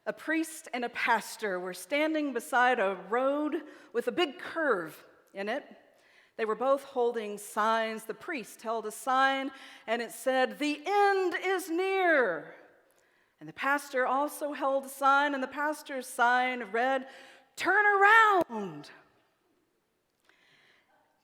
A priest and a pastor were standing beside a road with a big curve in it. They were both holding signs. The priest held a sign, and it said, "The end is near." And the pastor also held a sign, and the pastor's sign read, "Turn around."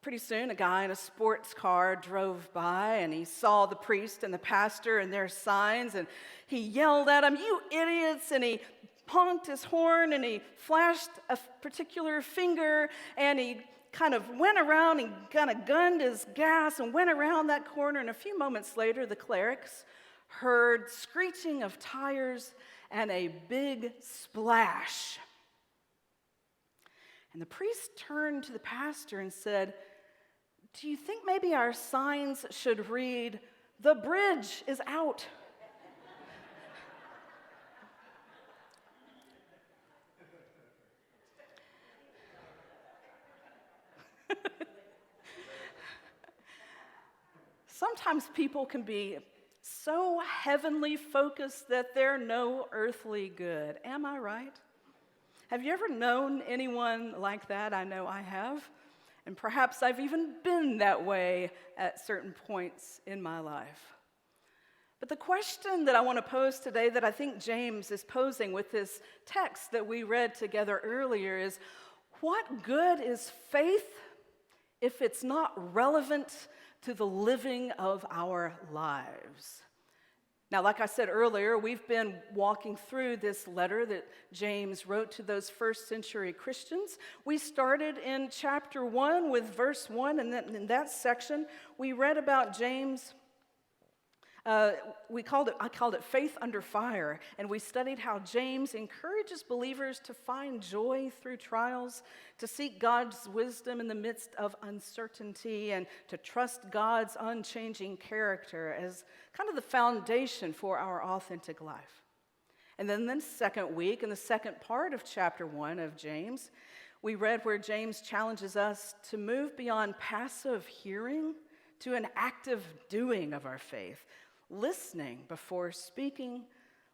Pretty soon, a guy in a sports car drove by, and he saw the priest and the pastor and their signs, and he yelled at them, "You idiots!" And he honked his horn, and he flashed a particular finger, and he kind of went around and kind of gunned his gas and went around that corner. And a few moments later, the clerics heard screeching of tires and a big splash. And the priest turned to the pastor and said, "Do you think maybe our signs should read, 'The bridge is out'?" Sometimes people can be so heavenly focused that they're no earthly good. Am I right? Have you ever known anyone like that? I know I have. And perhaps I've even been that way at certain points in my life. But the question that I want to pose today, that I think James is posing with this text that we read together earlier, is what good is faith if it's not relevant to the living of our lives? Now, like I said earlier, we've been walking through this letter that James wrote to those first century Christians. We started in chapter 1 with verse 1, and then in that section, we read about James. I called it Faith Under Fire, and we studied how James encourages believers to find joy through trials, to seek God's wisdom in the midst of uncertainty, and to trust God's unchanging character as kind of the foundation for our authentic life. And then the second week, in the second part of chapter 1 of James, we read where James challenges us to move beyond passive hearing to an active doing of our faith, listening before speaking,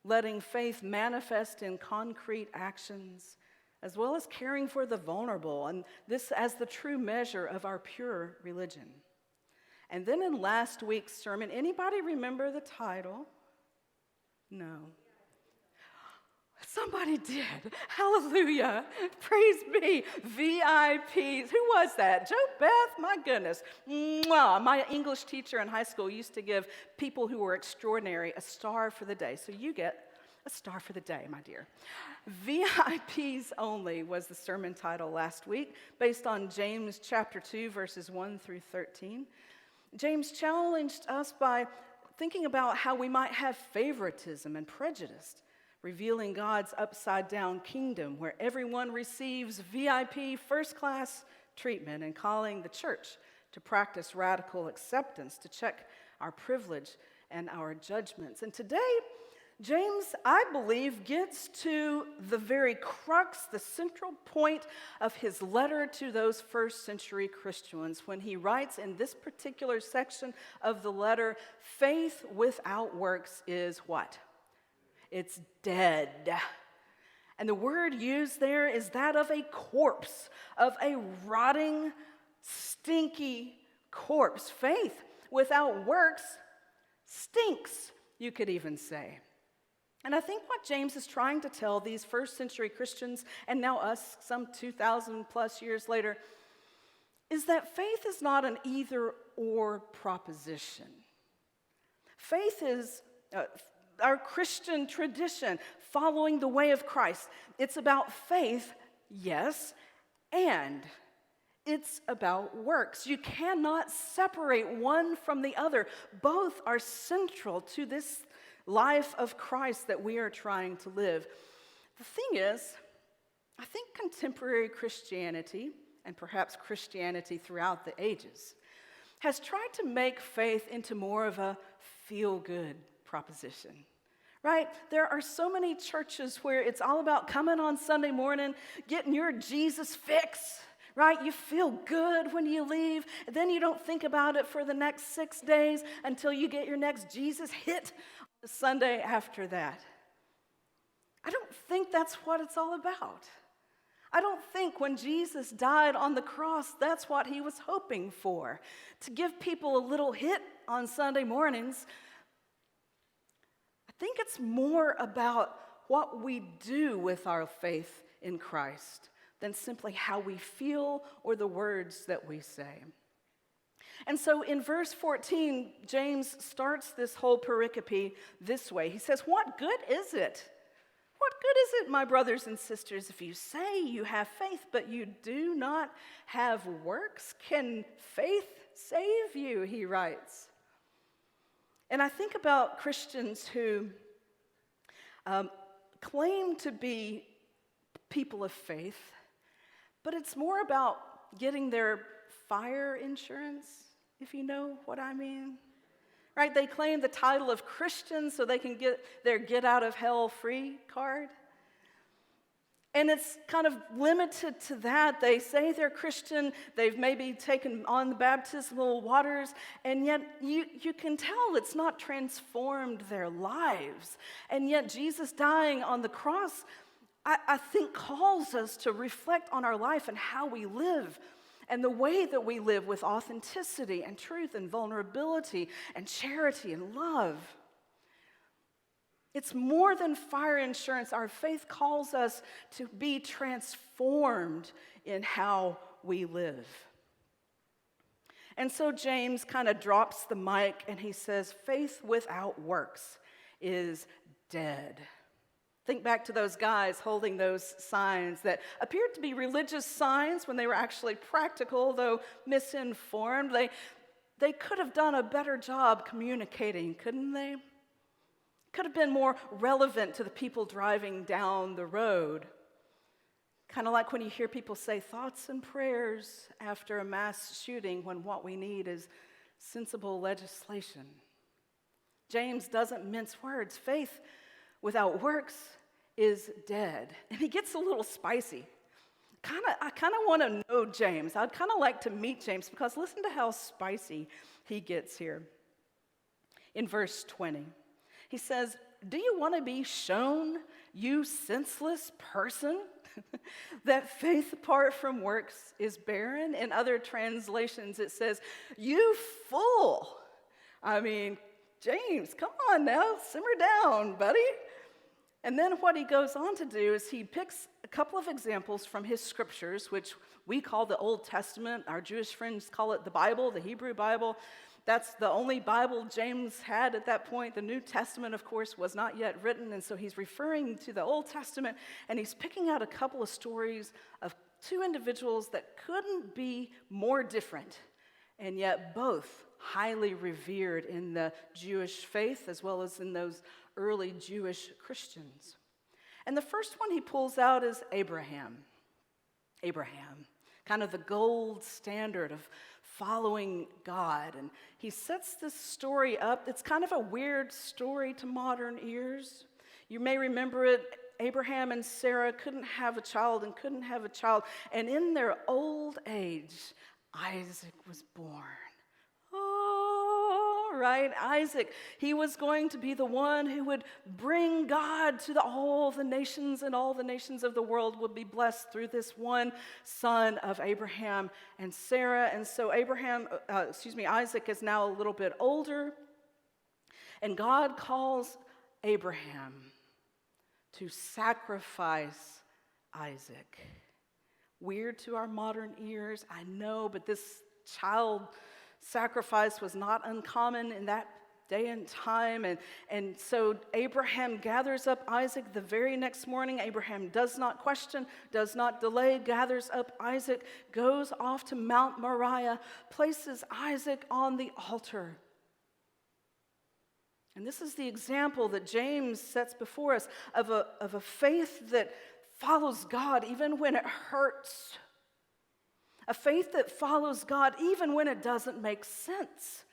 letting faith manifest in concrete actions, as well as caring for the vulnerable, and this as the true measure of our pure religion. And then in last week's sermon, anybody remember the title? No. Somebody did. Hallelujah. Praise be. VIPs. Who was that? Joe Beth? My goodness. Mwah. My English teacher in high school used to give people who were extraordinary a star for the day. So you get a star for the day, my dear. VIPs only was the sermon title last week, based on James chapter 2, verses 1 through 13. James challenged us by thinking about how we might have favoritism and prejudice, revealing God's upside-down kingdom where everyone receives VIP first-class treatment, and calling the church to practice radical acceptance, to check our privilege and our judgments. And today, James, I believe, gets to the very crux, the central point of his letter to those first century Christians when he writes in this particular section of the letter, faith without works is what? It's dead. And the word used there is that of a corpse, of a rotting, stinky corpse. Faith without works stinks, you could even say. And I think what James is trying to tell these first century Christians, and now us some 2,000 plus years later, is that faith is not an either-or proposition. Faith is our Christian tradition, following the way of Christ. It's about faith, yes, and it's about works. You cannot separate one from the other. Both are central to this life of Christ that we are trying to live. The thing is, I think contemporary Christianity, and perhaps Christianity throughout the ages, has tried to make faith into more of a feel-good proposition. Right? There are so many churches where it's all about coming on Sunday morning, getting your Jesus fix, right? You feel good when you leave, and then you don't think about it for the next 6 days until you get your next Jesus hit the Sunday after that. I don't think that's what it's all about. I don't think when Jesus died on the cross, that's what he was hoping for, to give people a little hit on Sunday mornings. I think it's more about what we do with our faith in Christ than simply how we feel or the words that we say. And so in verse 14, James starts this whole pericope this way. He says, "What good is it? What good is it, my brothers and sisters, if you say you have faith, but you do not have works? Can faith save you?" he writes. And I think about Christians who claim to be people of faith, but it's more about getting their fire insurance, if you know what I mean. Right? They claim the title of Christian so they can get their get out of hell free card. And it's kind of limited to that. They say they're Christian, they've maybe taken on the baptismal waters, and yet you can tell it's not transformed their lives. And yet Jesus dying on the cross, I think, calls us to reflect on our life and how we live, and the way that we live with authenticity and truth and vulnerability and charity and love. It's more than fire insurance. Our faith calls us to be transformed in how we live. And so James kind of drops the mic and he says, faith without works is dead. Think back to those guys holding those signs that appeared to be religious signs when they were actually practical, though misinformed. They could have done a better job communicating, couldn't they? Could have been more relevant to the people driving down the road. Kind of like when you hear people say thoughts and prayers after a mass shooting when what we need is sensible legislation. James doesn't mince words. Faith without works is dead. And he gets a little spicy. I kind of want to know James. I'd kind of like to meet James, because listen to how spicy he gets here. In verse 20, he says, "Do you want to be shown, you senseless person, that faith apart from works is barren?" In other translations, it says, "You fool." I mean, James, come on now, simmer down, buddy. And then what he goes on to do is he picks a couple of examples from his scriptures, which we call the Old Testament. Our Jewish friends call it the Bible, the Hebrew Bible. That's the only Bible James had at that point. The New Testament, of course, was not yet written, and so he's referring to the Old Testament, and he's picking out a couple of stories of two individuals that couldn't be more different, and yet both highly revered in the Jewish faith as well as in those early Jewish Christians. And the first one he pulls out is Abraham. Abraham, kind of the gold standard of following God. And he sets this story up. It's kind of a weird story to modern ears. You may remember it. Abraham and Sarah couldn't have a child. And in their old age, Isaac was born. Oh, right, Isaac. He was going to be the one who would bring God to all the nations, and all the nations of the world would be blessed through this one son of Abraham and Sarah. And so Isaac is now a little bit older, and God calls Abraham to sacrifice Isaac. Weird to our modern ears, I know, but this child sacrifice was not uncommon in that day and time. And so Abraham gathers up Isaac the very next morning. Abraham does not question, does not delay, gathers up Isaac, goes off to Mount Moriah, places Isaac on the altar. And this is the example that James sets before us of a faith that follows God even when it hurts. A faith that follows God even when it doesn't make sense.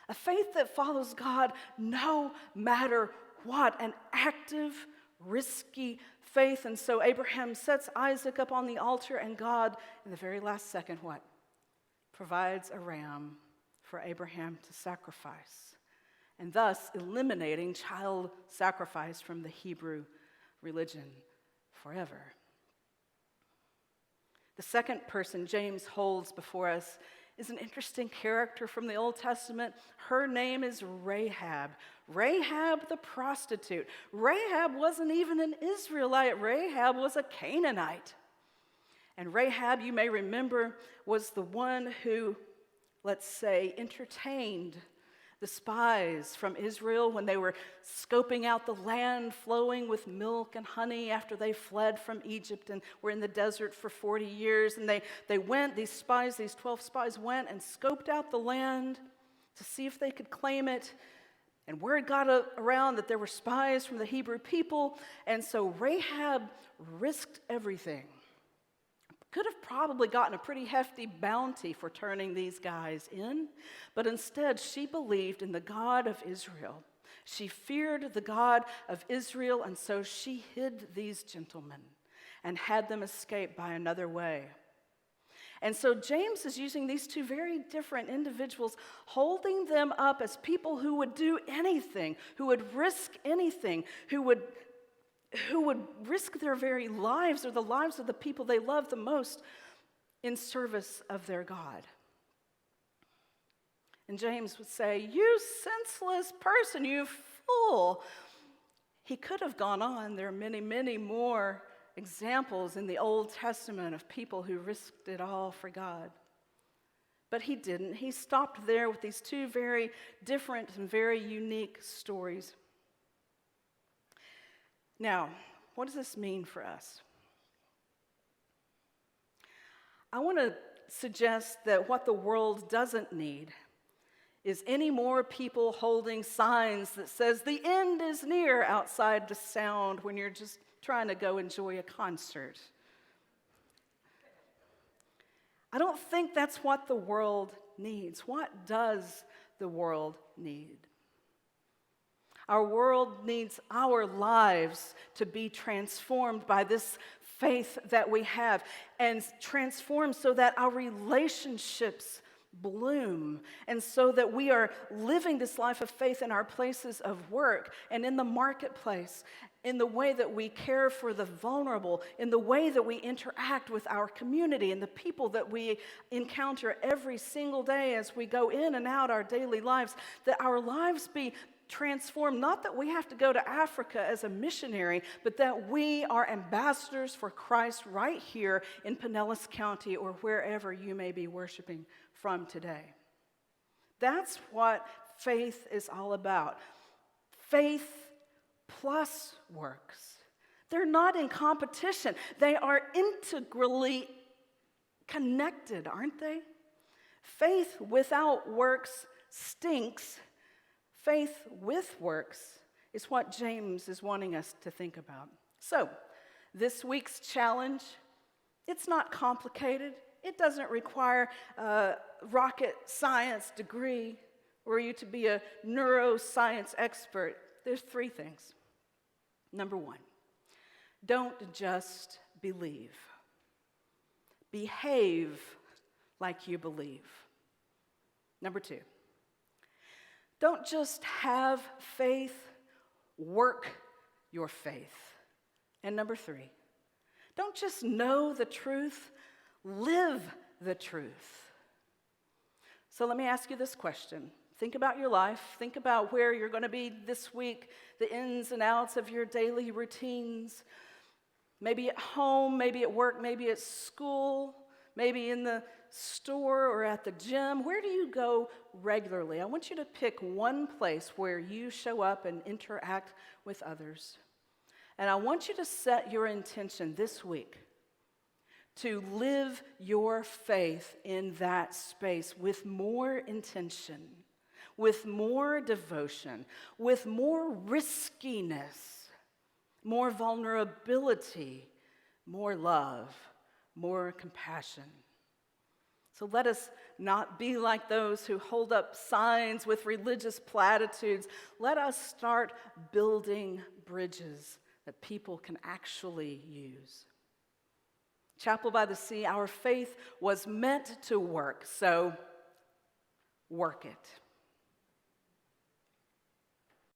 A faith that follows God no matter what. An active, risky faith. And so Abraham sets Isaac up on the altar, and God, in the very last second, what? Provides a ram for Abraham to sacrifice, and thus eliminating child sacrifice from the Hebrew religion. forever. The second person James holds before us is an interesting character from the Old Testament. Her name is Rahab. Rahab the prostitute. Rahab wasn't even an Israelite. Rahab was a Canaanite. And Rahab, you may remember, was the one who, let's say, entertained the spies from Israel when they were scoping out the land flowing with milk and honey after they fled from Egypt and were in the desert for 40 years. And they went, these 12 spies went and scoped out the land to see if they could claim it. And word got around that there were spies from the Hebrew people. And so Rahab risked everything. Could have probably gotten a pretty hefty bounty for turning these guys in, but instead she believed in the God of Israel. She feared the God of Israel, and so she hid these gentlemen and had them escape by another way. And so James is using these two very different individuals, holding them up as people who would do anything, who would risk anything, who would risk their very lives or the lives of the people they love the most in service of their God. And James would say, "You senseless person, you fool." He could have gone on. There are many, many more examples in the Old Testament of people who risked it all for God. But he didn't. He stopped there with these two very different and very unique stories. Now, what does this mean for us? I want to suggest that what the world doesn't need is any more people holding signs that says the end is near outside the sound when you're just trying to go enjoy a concert. I don't think that's what the world needs. What does the world need? Our world needs our lives to be transformed by this faith that we have, and transformed so that our relationships bloom, and so that we are living this life of faith in our places of work and in the marketplace, in the way that we care for the vulnerable, in the way that we interact with our community and the people that we encounter every single day as we go in and out our daily lives, that our lives be transformed. Not that we have to go to Africa as a missionary, but that we are ambassadors for Christ right here in Pinellas County or wherever you may be worshiping from today. That's what faith is all about. Faith plus works. They're not in competition. They are integrally connected, aren't they? Faith without works stinks. Faith with works is what James is wanting us to think about. So, this week's challenge, it's not complicated. It doesn't require a rocket science degree or you to be a neuroscience expert. There's 3 things. Number 1, don't just believe. Behave like you believe. Number 2, don't just have faith, work your faith. And number 3, don't just know the truth, live the truth. So let me ask you this question. Think about your life. Think about where you're going to be this week, the ins and outs of your daily routines. Maybe at home, maybe at work, maybe at school, maybe in the store or at the gym. Where do you go regularly? I want you to pick one place where you show up and interact with others. And I want you to set your intention this week to live your faith in that space with more intention, with more devotion, with more riskiness, more vulnerability, more love, more compassion. So let us not be like those who hold up signs with religious platitudes. Let us start building bridges that people can actually use. Chapel by the Sea, our faith was meant to work, so work it.